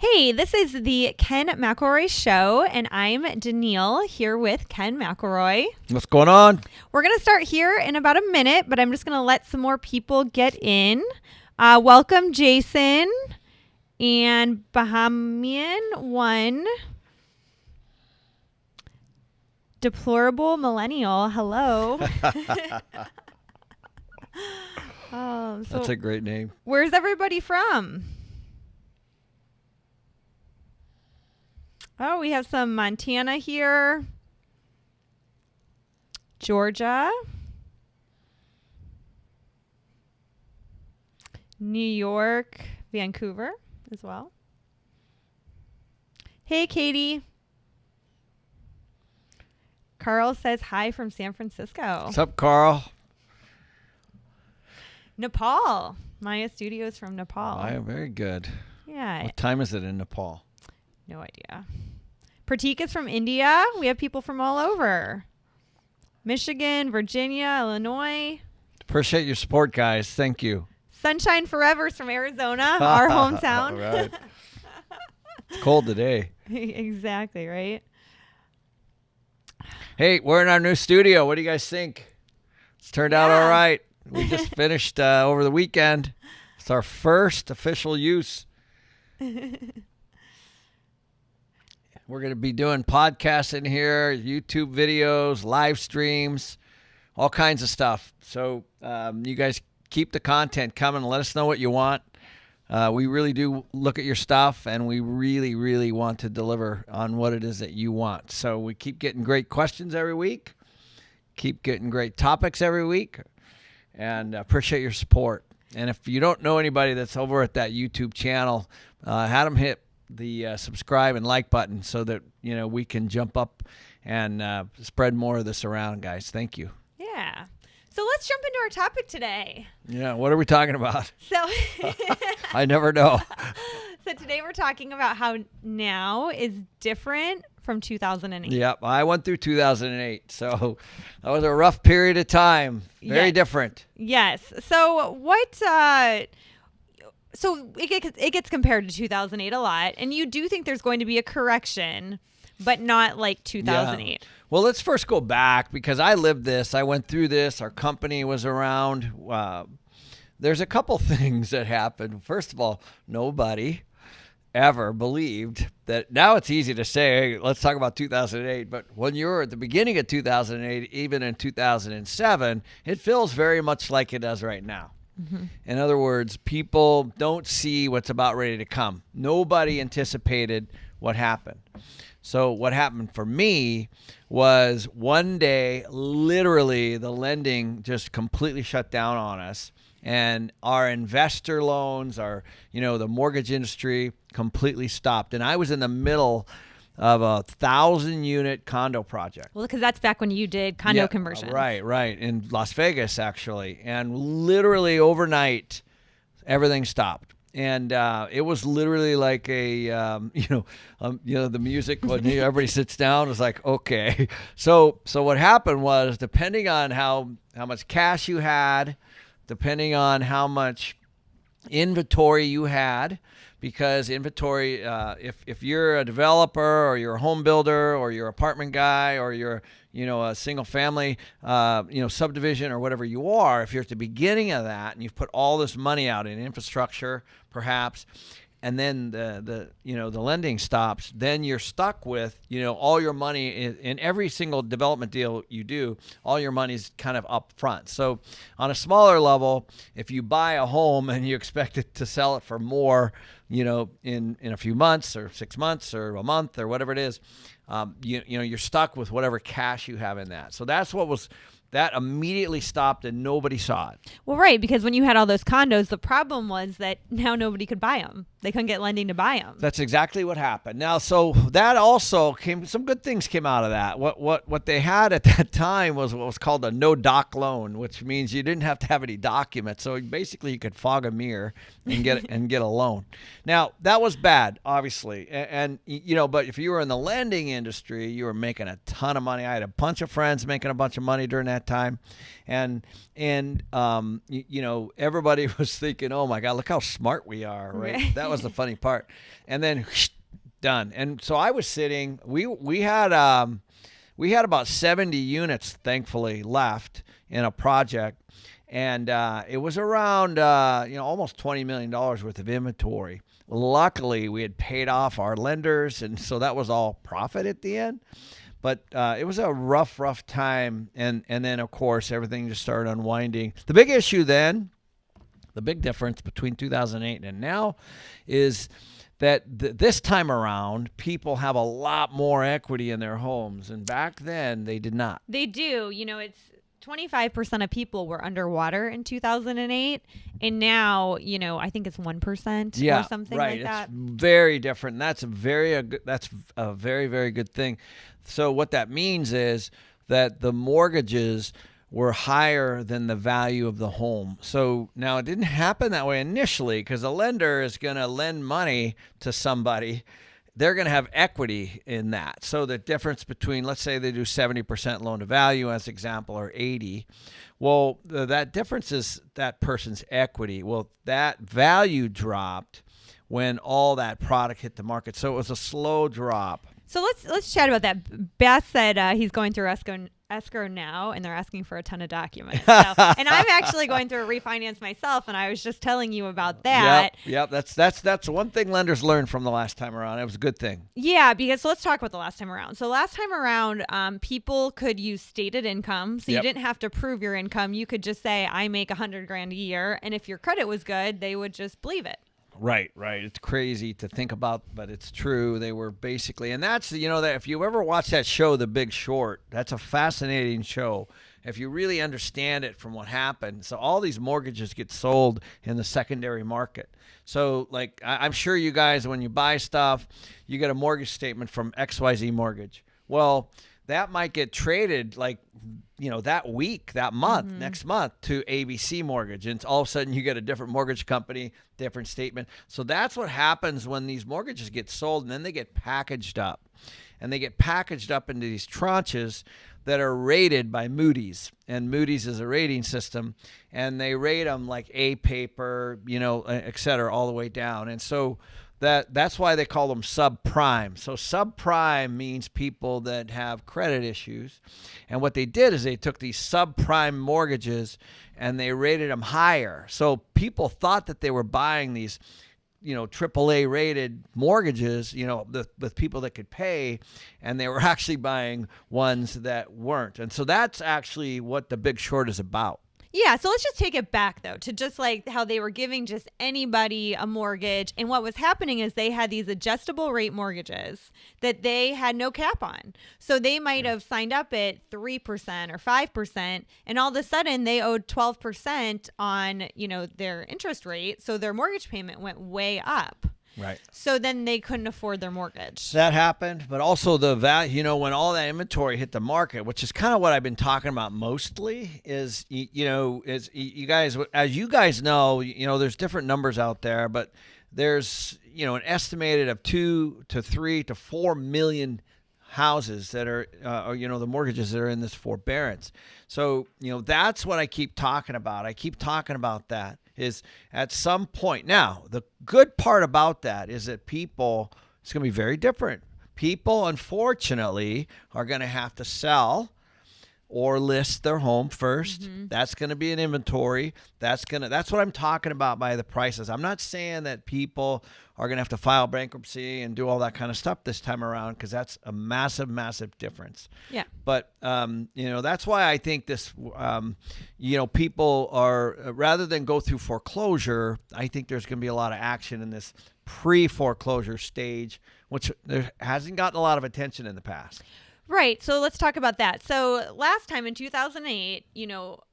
Hey, this is the Ken McElroy Show, and I'm Danielle here with Ken McElroy. What's going on? We're going to start here in about a minute, but I'm just going to let some more people get in. Welcome, Jason and Bahamian 1. Deplorable Millennial. Hello. That's a great name. Where's everybody from? Oh, we have some Montana here. Georgia. New York. Vancouver as well. Hey, Katie. Carl says hi from San Francisco. What's up, Carl? Nepal. Maya Studios from Nepal. Maya, very good. Yeah. What time is it in Nepal? No idea. Pratik is from India. We have people from all over. Michigan, Virginia, Illinois. Appreciate your support, guys. Thank you. Sunshine Forever's from Arizona, our hometown. All right. It's cold today. Exactly, right? Hey, we're in our new studio. What do you guys think? It's turned out all right. We just finished over the weekend. It's our first official use. We're going to be doing podcasts in here, YouTube videos, live streams, all kinds of stuff. So you guys keep the content coming. Let us know what you want. We really do look at your stuff, and we really, really want to deliver on what it is that you want. So we keep getting great questions every week, keep getting great topics every week, and appreciate your support. And if you don't know anybody that's over at that YouTube channel, have them hit the subscribe and like button so that we can jump up and spread more of this around, guys. Thank you. Yeah. So let's jump into our topic today. Yeah, what are we talking about? So I never know. So today we're talking about how now is different from 2008. Yep, I went through 2008, so that was a rough period of time. Very different. Yes. So what? So it gets compared to 2008 a lot, and you do think there's going to be a correction, but not like 2008. Yeah. Well, let's first go back because I lived this. I went through this. Our company was around. There's a couple things that happened. First of all, nobody ever believed that. Now it's easy to say, hey, let's talk about 2008. But when you were at the beginning of 2008, even in 2007, it feels very much like it does right now. Mm-hmm. In other words, people don't see what's about ready to come. Nobody anticipated what happened. So what happened for me was one day, literally, the lending just completely shut down on us. And our investor loans, the mortgage industry completely stopped. And I was in the middle of a 1,000-unit condo project. Well, because that's back when you did condo conversion. Right. In Las Vegas, actually. And literally overnight, everything stopped. And it was literally like a, the music when everybody sits down is like, okay. So what happened was, depending on how much cash you had, depending on how much inventory you had, because inventory, if you're a developer or you're a home builder or you're an apartment guy or you're a single family subdivision or whatever you are, if you're at the beginning of that and you've put all this money out in infrastructure perhaps, and then the lending stops, then you're stuck with all your money in every single development deal you do. All your money's kind of up front. So on a smaller level, if you buy a home and you expect it to sell it for more, in a few months or 6 months or a month or whatever it is, you're stuck with whatever cash you have in that. So that immediately stopped and nobody saw it. Well, right, because when you had all those condos, the problem was that now nobody could buy them. They couldn't get lending to buy them. That's exactly what happened. Now, so that also some good things came out of that. What they had at that time was what was called a no doc loan, which means you didn't have to have any documents. So basically you could fog a mirror and get a loan. Now, that was bad, obviously. And but if you were in the lending industry, you were making a ton of money. I had a bunch of friends making a bunch of money during that that time, and everybody was thinking, oh my God, look how smart we are, right? That was the funny part, and then done. And so I was sitting. We had about 70 units, thankfully, left in a project. And it was around, almost $20 million worth of inventory. Luckily, we had paid off our lenders, and so that was all profit at the end. But it was a rough time. And then, of course, everything just started unwinding. The big issue then, the big difference between 2008 and now is that this time around, people have a lot more equity in their homes. And back then, they did not. They do. It's 25% of people were underwater in 2008, and now I think it's 1% or something like that. It's very different. And that's a very, very good thing. So what that means is that the mortgages were higher than the value of the home. So now it didn't happen that way initially, because a lender is going to lend money to somebody. They're going to have equity in that. So the difference between, let's say they do 70% loan to value as example, or 80. Well, that difference is that person's equity. Well, that value dropped when all that product hit the market. So it was a slow drop. So let's chat about that. Bass said he's going through escrow now, and they're asking for a ton of documents. So, and I'm actually going through a refinance myself, and I was just telling you about that. Yep. That's one thing lenders learned from the last time around. It was a good thing. Yeah, because let's talk about the last time around. So last time around, people could use stated income, so you didn't have to prove your income. You could just say, I make $100,000 a year, and if your credit was good, they would just believe it. Right. It's crazy to think about, but it's true. They were basically, and that's, that if you ever watch that show, The Big Short, that's a fascinating show. If you really understand it from what happened. So all these mortgages get sold in the secondary market. So like, I'm sure you guys, when you buy stuff, you get a mortgage statement from XYZ Mortgage. Well, that might get traded like, that week, that month, next month to ABC Mortgage. And all of a sudden you get a different mortgage company, different statement. So that's what happens when these mortgages get sold, and then they get packaged up. And they get packaged up into these tranches that are rated by Moody's. And Moody's is a rating system. And they rate them like A paper, et cetera, all the way down. And so that's why they call them subprime. So subprime means people that have credit issues. And what they did is they took these subprime mortgages and they rated them higher. So people thought that they were buying these, AAA rated mortgages, with people that could pay, and they were actually buying ones that weren't. And so that's actually what The Big Short is about. Yeah, so let's just take it back, though, to just like how they were giving just anybody a mortgage. And what was happening is they had these adjustable rate mortgages that they had no cap on. So they might have signed up at 3% or 5%, and all of a sudden they owed 12% on, their interest rate. So their mortgage payment went way up. Right. So then they couldn't afford their mortgage. That happened, but also the value, when all that inventory hit the market, which is kind of what I've been talking about mostly, is, is you guys, as you guys know, there's different numbers out there, but there's, an estimated of 2 to 3 to 4 million houses that are, the mortgages that are in this forbearance. So, that's what I keep talking about. I keep talking about that. Is at some point. Now, the good part about that is that people, it's going to be very different. People, unfortunately, are going to have to sell or list their home first. That's going to be an inventory. That's what I'm talking about by the prices. I'm not saying that people are going to have to file bankruptcy and do all that kind of stuff this time around, because that's a massive, massive difference. Yeah. But, that's why I think this, people are, rather than go through foreclosure, I think there's going to be a lot of action in this pre-foreclosure stage, which there hasn't gotten a lot of attention in the past. Right. So let's talk about that. So last time in 2008,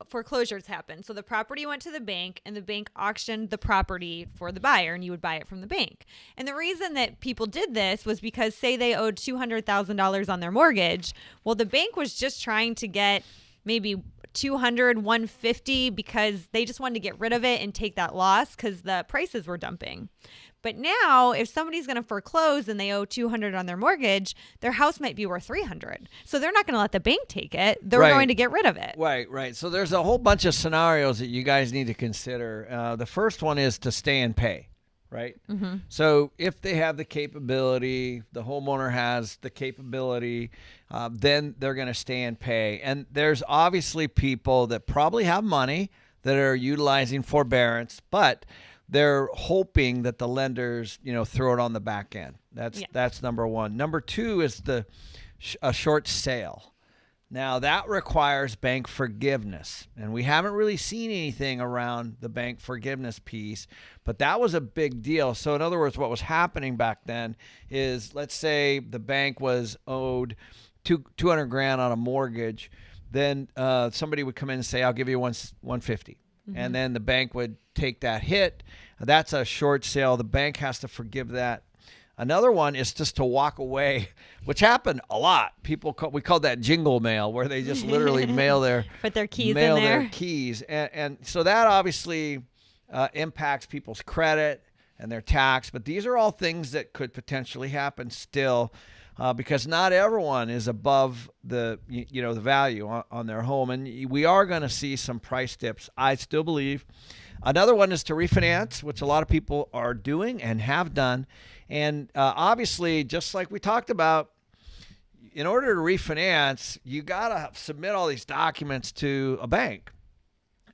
foreclosures happened. So the property went to the bank, and the bank auctioned the property for the buyer, and you would buy it from the bank. And the reason that people did this was because, say they owed $200,000 on their mortgage. Well, the bank was just trying to get maybe 200, 150 because they just wanted to get rid of it and take that loss because the prices were dumping. But now if somebody's going to foreclose and they owe 200 on their mortgage, their house might be worth 300. So they're not going to let the bank take it. They're going to get rid of it. Right. So there's a whole bunch of scenarios that you guys need to consider. The first one is to stay and pay. Right. Mm-hmm. So if they have the capability, the homeowner has the capability, then they're going to stay and pay. And there's obviously people that probably have money that are utilizing forbearance, but they're hoping that the lenders, throw it on the back end. That's number one. Number two is a short sale. Now, that requires bank forgiveness, and we haven't really seen anything around the bank forgiveness piece, but that was a big deal. So in other words, what was happening back then is, let's say the bank was owed $200,000 on a mortgage, then somebody would come in and say, I'll give you $150. Mm-hmm. And then the bank would take that hit. That's a short sale. The bank has to forgive that. Another one is just to walk away, which happened a lot. We called that jingle mail, where they just literally put their keys in there. Their keys, and so that obviously impacts people's credit and their tax. But these are all things that could potentially happen still, because not everyone is above the the value on their home, and we are going to see some price dips. I still believe. Another one is to refinance, which a lot of people are doing and have done. And obviously, just like we talked about, in order to refinance, you got to submit all these documents to a bank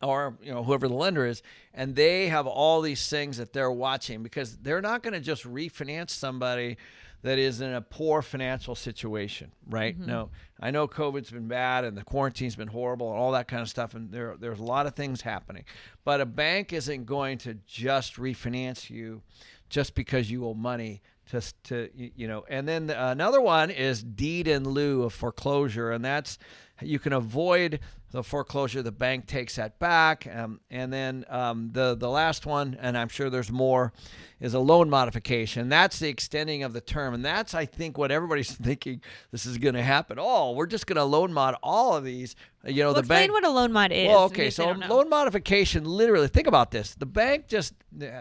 or whoever the lender is, and they have all these things that they're watching, because they're not going to just refinance somebody that is in a poor financial situation, right? Mm-hmm. No, I know COVID's been bad and the quarantine's been horrible and all that kind of stuff, and there's a lot of things happening. But a bank isn't going to just refinance you just because you owe money and then another one is deed in lieu of foreclosure, and that's, you can avoid the foreclosure. The bank takes that back. And then the last one, and I'm sure there's more, is a loan modification. That's the extending of the term. And that's, I think, what everybody's thinking this is going to happen. Oh, we're just going to loan mod all of these. Well, explain what a loan mod is. Well, okay, so loan modification, literally, think about this. The bank just,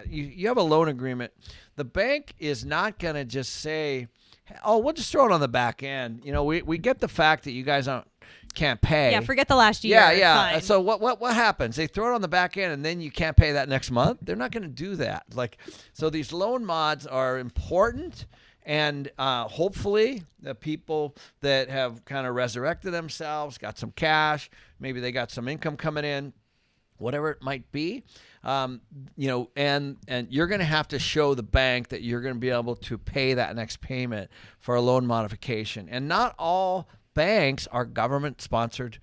you have a loan agreement. The bank is not going to just say, oh, we'll just throw it on the back end. We get the fact that you guys can't pay. Yeah, forget the last year. Yeah. So what happens? They throw it on the back end, and then you can't pay that next month. They're not going to do that. So these loan mods are important, and hopefully the people that have kind of resurrected themselves, got some cash, maybe they got some income coming in, whatever it might be, and you're going to have to show the bank that you're going to be able to pay that next payment for a loan modification. And not all banks are government-sponsored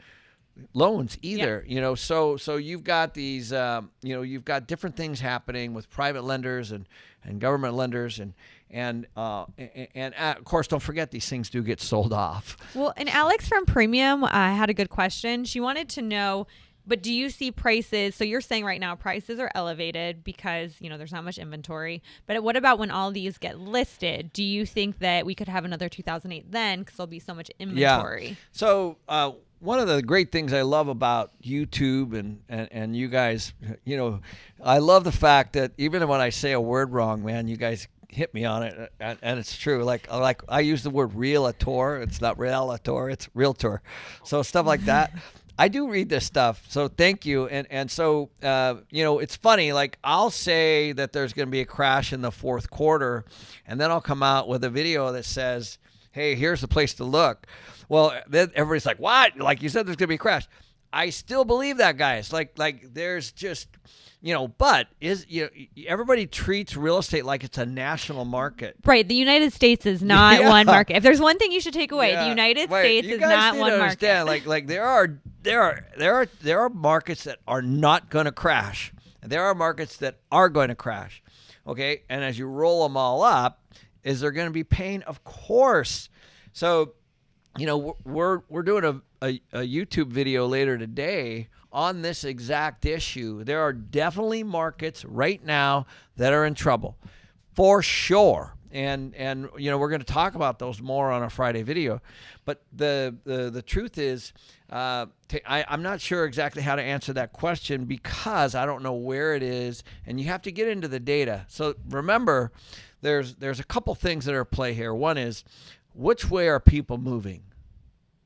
loans either. Yeah. So you've got these, you've got different things happening with private lenders and government lenders, and of course, don't forget, these things do get sold off. Well, and Alex from Premium had a good question. She wanted to know, but do you see prices? So you're saying right now prices are elevated because, there's not much inventory. But what about when all these get listed? Do you think that we could have another 2008 then, because there'll be so much inventory? Yeah. So one of the great things I love about YouTube and you guys, I love the fact that even when I say a word wrong, man, you guys hit me on it, and it's true. Like I use the word realtor. It's not realtor, it's realtor. So stuff like that. I do read this stuff, so thank you. And so, it's funny, like I'll say that there's going to be a crash in the fourth quarter, and then I'll come out with a video that says, hey, here's the place to look. Well, then everybody's like, what? Like you said, there's going to be a crash. I still believe that, guys. Like there's just, but everybody treats real estate like it's a national market. Right. The United States is not one market. If there's one thing you should take away, the United States is not one market. Like there are markets that are not going to crash. There are markets that are going to crash. Okay. And as you roll them all up, is there going to be pain? Of course. So, we're doing a YouTube video later today on this exact issue. There are definitely markets right now that are in trouble, for sure. And we're going to talk about those more on a Friday video. But the truth is, I'm not sure exactly how to answer that question because I don't know where it is, and you have to get into the data. So remember, there's a couple things that are at play here. One is, which way are people moving?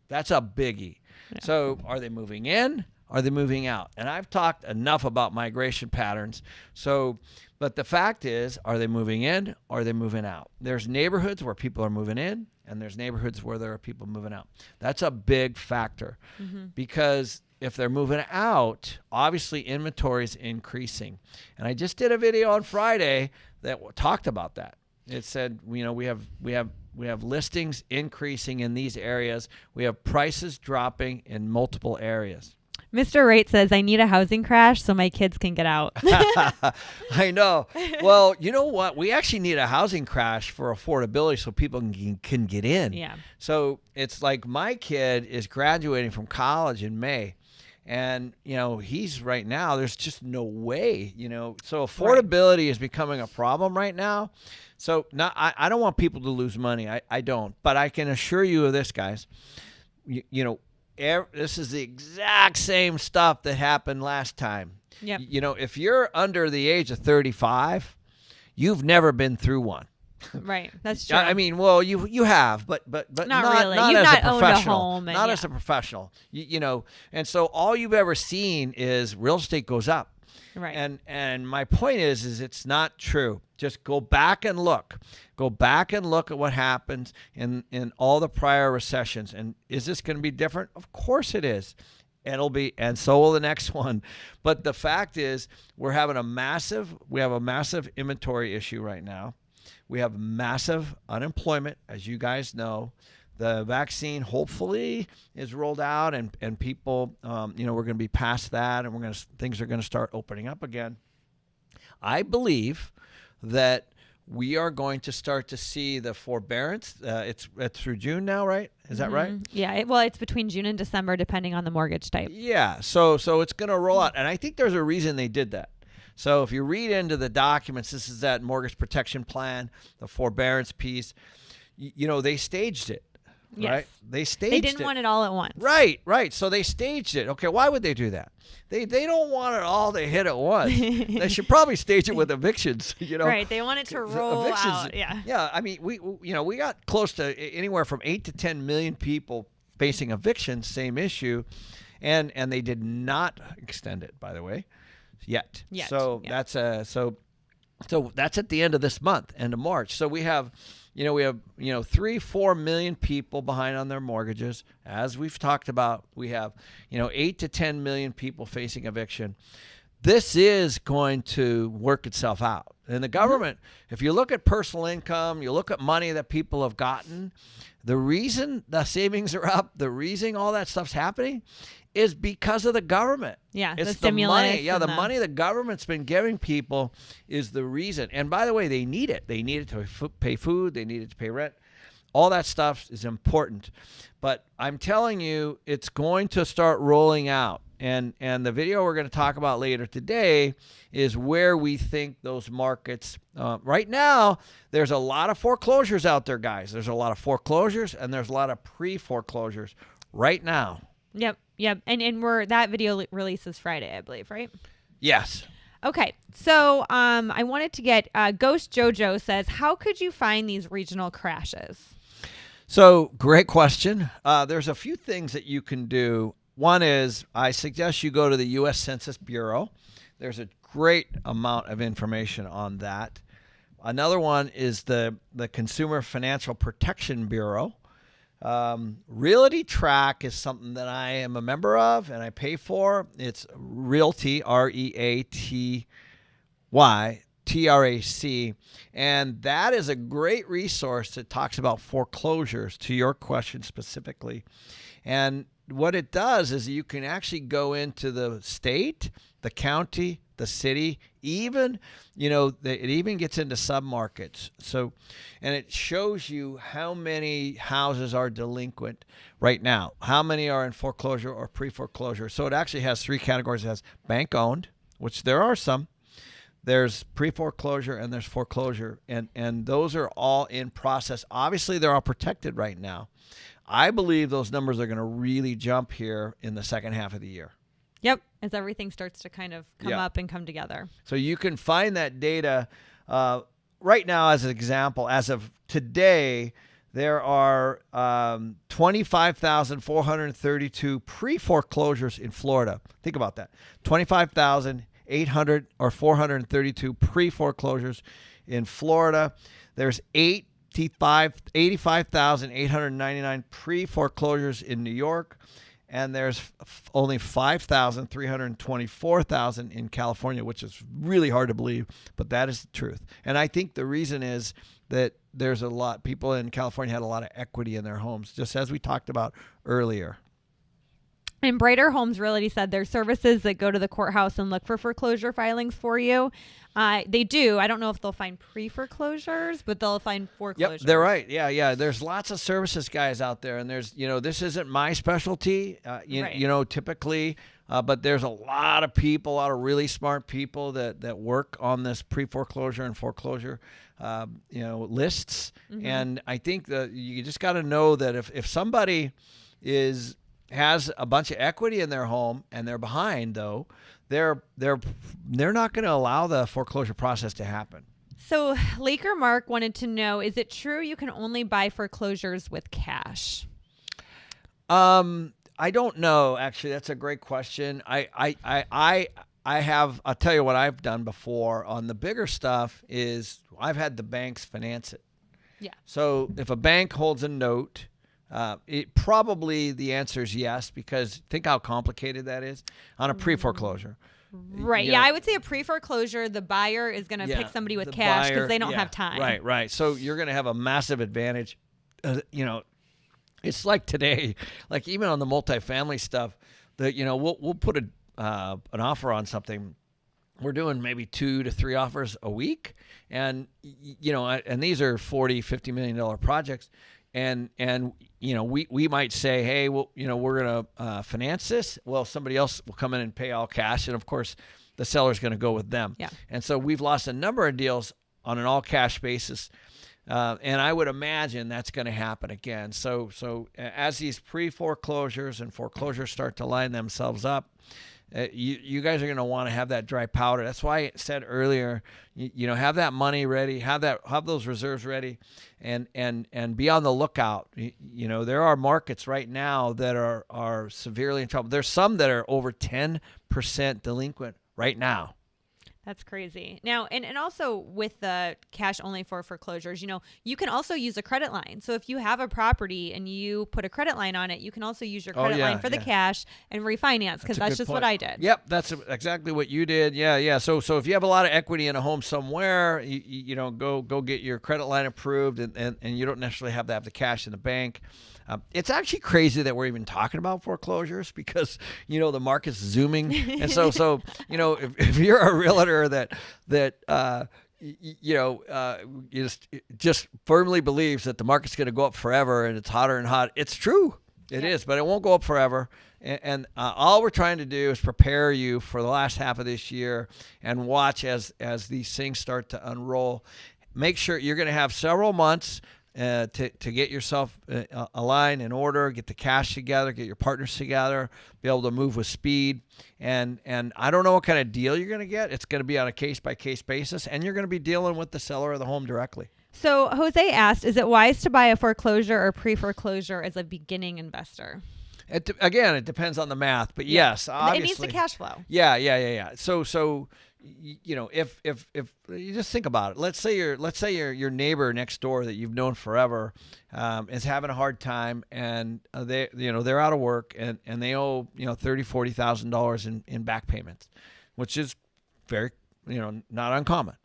That's a biggie. Yeah. So are they moving in? Are they moving out? And I've talked enough about migration patterns. But the fact is, are they moving in or are they moving out? There's neighborhoods where people are moving in, and there's neighborhoods where there are people moving out. That's a big factor because if they're moving out, obviously inventory is increasing. And I just did a video on Friday that talked about that. It said, we have listings increasing in these areas. We have prices dropping in multiple areas. Mr. Wright says, I need a housing crash so my kids can get out. I know. Well, you know what? We actually need a housing crash for affordability so people can get in. Yeah. So it's like my kid is graduating from college in May. And, he's right now, there's just no way, So affordability is becoming a problem right now. So I don't want people to lose money. I don't. But I can assure you of this, guys. This is the exact same stuff that happened last time. Yep. If you're under the age of 35, you've never been through one. Right. That's true. I mean, well, you have, but not really. Not You've as not a owned professional. a home. Not as a professional. And so all you've ever seen is real estate goes up. Right. And my point is it's not true. Just go back and look. Go back and look at what happened in all the prior recessions. And is this going to be different? Of course it is. It'll be, and so will the next one. But the fact is, we have a massive inventory issue right now. We have massive unemployment, as you guys know. The vaccine hopefully is rolled out, and people, we're going to be past that, and things are going to start opening up again. I believe that we are going to start to see the forbearance. It's through June now, right? Is that right? Yeah. It's between June and December, depending on the mortgage type. Yeah. So it's going to roll out, and I think there's a reason they did that. So if you read into the documents, this is that mortgage protection plan, the forbearance piece. They staged it. Yes. Right? They staged it. They didn't want it all at once. Right. So they staged it. Okay, why would they do that? They don't want it all to hit at once. They should probably stage it with evictions, Right, they want it to roll evictions, out. Yeah. Yeah, I mean, we got close to anywhere from 8 to 10 million people facing evictions, same issue, and they did not extend it, by the way, yet. So yeah. So that's at the end of this month, end of March. So we have 3-4 million people behind on their mortgages. As we've talked about, we have 8 to 10 million people facing eviction. This is going to work itself out. And the government, if you look at personal income, you look at money that people have gotten, the reason the savings are up, the reason all that stuff's happening is because of the government. Yeah, it's the stimulus. Money. Yeah, the money the government's been giving people is the reason. And by the way, they need it. They need it to pay food. They need it to pay rent. All that stuff is important. But I'm telling you, it's going to start rolling out. And the video we're going to talk about later today is where we think those markets. Right now, there's a lot of foreclosures out there, guys. There's a lot of foreclosures and there's a lot of pre-foreclosures right now. Yep. And that video releases Friday, I believe, right? Yes. Okay. So I wanted to get Ghost Jojo says, how could you find these regional crashes? So great question. There's a few things that you can do. One is I suggest you go to the U.S. Census Bureau. There's a great amount of information on that. Another one is the Consumer Financial Protection Bureau. Realty Track is something that I am a member of and I pay for. It's Realty, REATY, TRAC. And that is a great resource that talks about foreclosures, to your question specifically. And what it does is you can actually go into the state, the county, the city, even, it even gets into submarkets. So, and it shows you how many houses are delinquent right now, how many are in foreclosure or pre-foreclosure. So it actually has 3 categories. It has bank owned, which there are some. there's pre-foreclosure, and there's foreclosure, and those are all in process. Obviously, they're all protected right now. I believe those numbers are going to really jump here in the second half of the year. Yep, as everything starts to kind of come Yeah. up and come together. So you can find that data right now as an example. As of today, there are 25,432 pre-foreclosures in Florida. Think about that. 25,800 or 432 pre-foreclosures in Florida. There's 85,899 pre-foreclosures in New York. And there's only 5,324,000 in California, which is really hard to believe, but that is the truth. And I think the reason is that there's a lot, people in California had a lot of equity in their homes, just as we talked about earlier. And Brighter Homes Realty said there's services that go to the courthouse and look for foreclosure filings for you. They do. I don't know if they'll find pre-foreclosures, but they'll find foreclosures. Yep, they're right. Yeah. There's lots of services guys out there, and there's, this isn't my specialty, Right. typically, but there's a lot of people, a lot of really smart people that work on this pre-foreclosure and foreclosure, lists. Mm-hmm. And I think that you just got to know that if somebody has a bunch of equity in their home and they're behind, though, they're not going to allow the foreclosure process to happen. So Laker Mark wanted to know, is it true you can only buy foreclosures with cash? I don't know. Actually, that's a great question. I'll tell you what I've done before on the bigger stuff is I've had the banks finance it. Yeah. So if a bank holds a note, probably the answer is yes, because think how complicated that is on a pre-foreclosure. Right. Yeah, I would say a pre-foreclosure, the buyer is going to pick somebody with cash because they don't have time. Right. So you're going to have a massive advantage. It's like today, like even on the multifamily stuff, that we'll put an offer on something. We're doing maybe 2 to 3 offers a week, and and these are $40-50 million projects. And we might say, hey, well, we're going to finance this. Well, somebody else will come in and pay all cash. And of course, the seller's going to go with them. Yeah. And so we've lost a number of deals on an all cash basis. And I would imagine that's going to happen again. So as these pre-foreclosures and foreclosures start to line themselves up, you guys are going to want to have that dry powder. That's why I said earlier, have that money ready, have those reserves ready, and be on the lookout. There are markets right now that are severely in trouble. There's some that are over 10% delinquent right now. That's crazy. Now, and also with the cash only for foreclosures, you can also use a credit line. So if you have a property and you put a credit line on it, you can also use your credit line for the cash and refinance, because that's just what I did. Yep, that's exactly what you did. Yeah. So if you have a lot of equity in a home somewhere, go get your credit line approved, and you don't necessarily have to have the cash in the bank. It's actually crazy that we're even talking about foreclosures because, the market's zooming. And so if you're a realtor that just firmly believes that the market's going to go up forever and it's hotter and hot, it's true. It is, but it won't go up forever. And all we're trying to do is prepare you for the last half of this year and watch as these things start to unroll. Make sure you're going to have several months to get yourself aligned in order, get the cash together, get your partners together, be able to move with speed. And I don't know what kind of deal you're going to get. It's going to be on a case-by-case basis, and you're going to be dealing with the seller of the home directly. So Jose asked, is it wise to buy a foreclosure or pre-foreclosure as a beginning investor? It depends on the math, but yes, obviously. It needs the cash flow. Yeah. So if you just think about it, let's say your neighbor next door that you've known forever is having a hard time, and they're out of work and they owe $30,000-$40,000 in back payments, which is very not uncommon.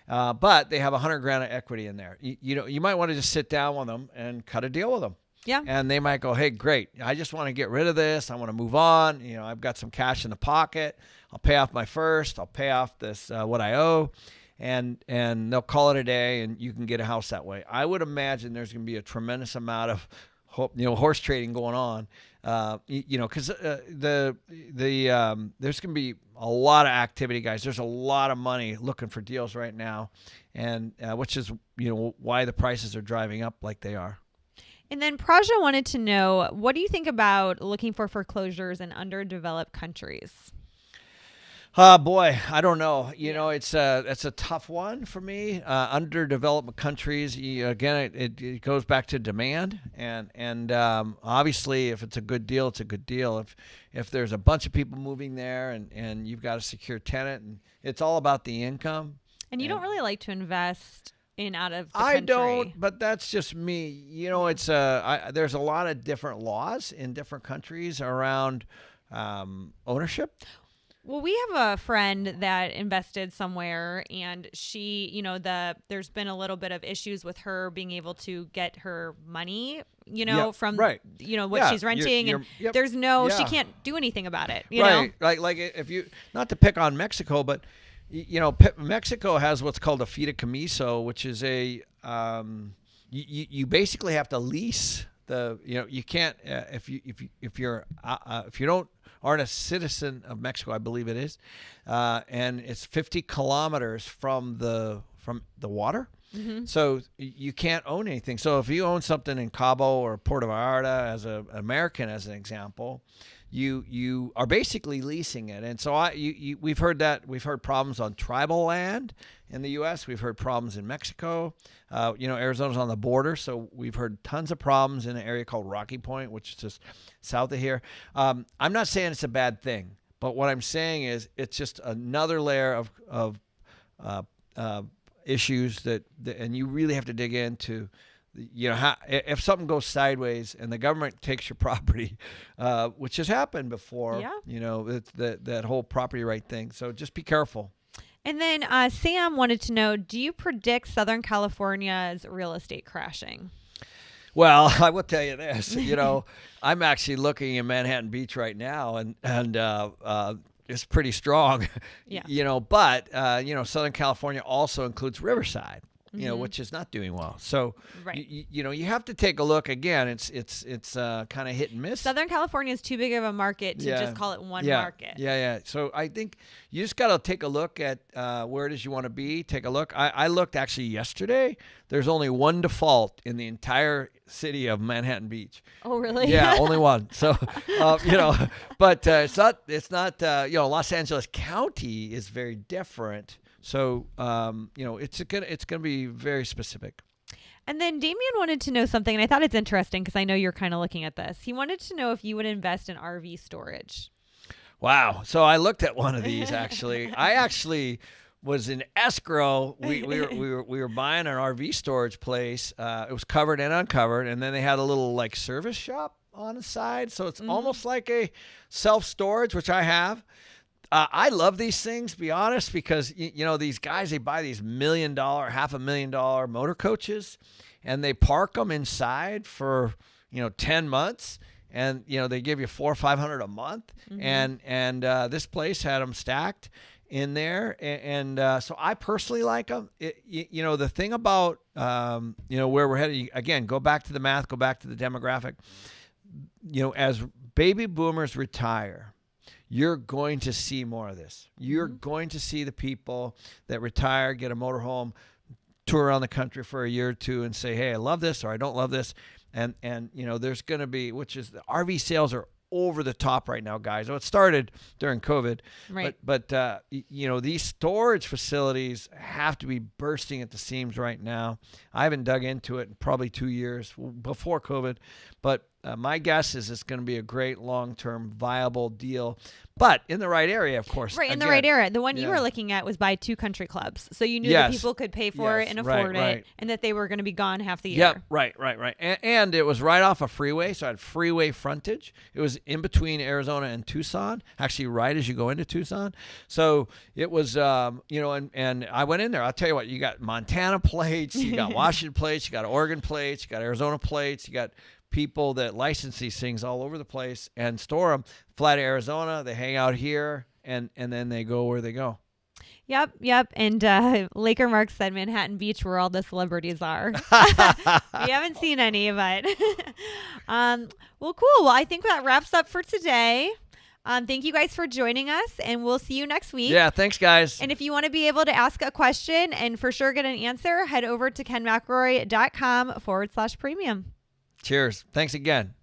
But they have $100,000 of equity in there. You might want to just sit down with them and cut a deal with them. Yeah. And they might go, hey, great. I just want to get rid of this. I want to move on. I've got some cash in the pocket. I'll pay off my first. I'll pay off this, what I owe. And they'll call it a day, and you can get a house that way. I would imagine there's going to be a tremendous amount of horse trading going on Because there's going to be a lot of activity, guys. There's a lot of money looking for deals right now, and which is why the prices are driving up like they are. And then Praja wanted to know, what do you think about looking for foreclosures in underdeveloped countries? Boy, I don't know. It's a tough one for me. Underdeveloped countries, again, it goes back to demand, and obviously, if it's a good deal, it's a good deal. If there's a bunch of people moving there, and you've got a secure tenant, and it's all about the income. And you don't really like to invest in out of the I country. don't, but that's just me. It's there's a lot of different laws in different countries around ownership. Well, we have a friend that invested somewhere, and she, there's been a little bit of issues with her being able to get her money, from, right. What she's renting, and there's she can't do anything about it, you know? Like if you, not to pick on Mexico, but, Mexico has what's called a fideicomiso, which is you basically have to lease you can't, if you aren't a citizen of Mexico, I believe it is, and it's 50 kilometers from the water. Mm-hmm. So you can't own anything. So if you own something in Cabo or Puerto Vallarta as an American, as an example, you are basically leasing it. And so we've heard problems on tribal land in the U.S. We've heard problems in Mexico. Arizona's on the border, so we've heard tons of problems in an area called Rocky Point, which is just south of here. I'm not saying it's a bad thing, but what I'm saying is it's just another layer of issues that and you really have to dig into. How, if something goes sideways and the government takes your property, which has happened before, it's that whole property right thing. So just be careful. And then Sam wanted to know, do you predict Southern California's real estate crashing? Well, I will tell you this. I'm actually looking in Manhattan Beach right now, and it's pretty strong. Yeah. But Southern California also includes Riverside. Which is not doing well. So, right. You have to take a look. Again, it's kind of hit and miss. Southern California is too big of a market to just call it one market. Yeah. So I think you just got to take a look at where it is you want to be. Take a look. I looked actually yesterday. There's only one default in the entire city of Manhattan Beach. Oh, really? Yeah, only one. So, but it's not. Los Angeles County is very different. So, it's gonna be very specific. And then Damien wanted to know something, and I thought it's interesting because I know you're kind of looking at this. He wanted to know if you would invest in RV storage. Wow. So I looked at one of these actually. I actually was in escrow. We were buying an RV storage place. It was covered and uncovered, and then they had a little like service shop on the side. So it's almost like a self-storage, which I have. I love these things, to be honest, because, these guys, they buy these $1 million, $500,000 motor coaches, and they park them inside for, 10 months. And, they give you $400 or $500 a month. Mm-hmm. And this place had them stacked in there. And so I personally like them. The thing about, where we're headed, again, go back to the math, go back to the demographic. As baby boomers retire, you're going to see more of this. You're going to see the people that retire, get a motorhome, tour around the country for a year or two and say, hey, I love this or I don't love this. And there's going to be, which is the RV sales are over the top right now, guys. So it started during COVID. Right. But these storage facilities have to be bursting at the seams right now. I haven't dug into it in probably 2 years before COVID. But my guess is it's going to be a great long-term viable deal. But in the right area, of course. Right, in the right area. The one you were looking at was by 2 country clubs. So you knew that people could pay for it and afford it, and that they were going to be gone half the year. Yep, right. And it was right off a freeway, so I had freeway frontage. It was in between Arizona and Tucson, actually right as you go into Tucson. So it was, and I went in there. I'll tell you what, you got Montana plates, you got Washington plates, you got Oregon plates, you got Arizona plates, you got people that license these things all over the place and store them. Fly to Arizona, they hang out here, and then they go where they go. Yep. And Laker Mark said Manhattan Beach, where all the celebrities are. We haven't seen any, but well, cool. Well, I think that wraps up for today. Thank you guys for joining us, and we'll see you next week. Yeah, thanks, guys. And if you want to be able to ask a question and for sure get an answer, head over to kenmcelroy.com/premium. Cheers. Thanks again.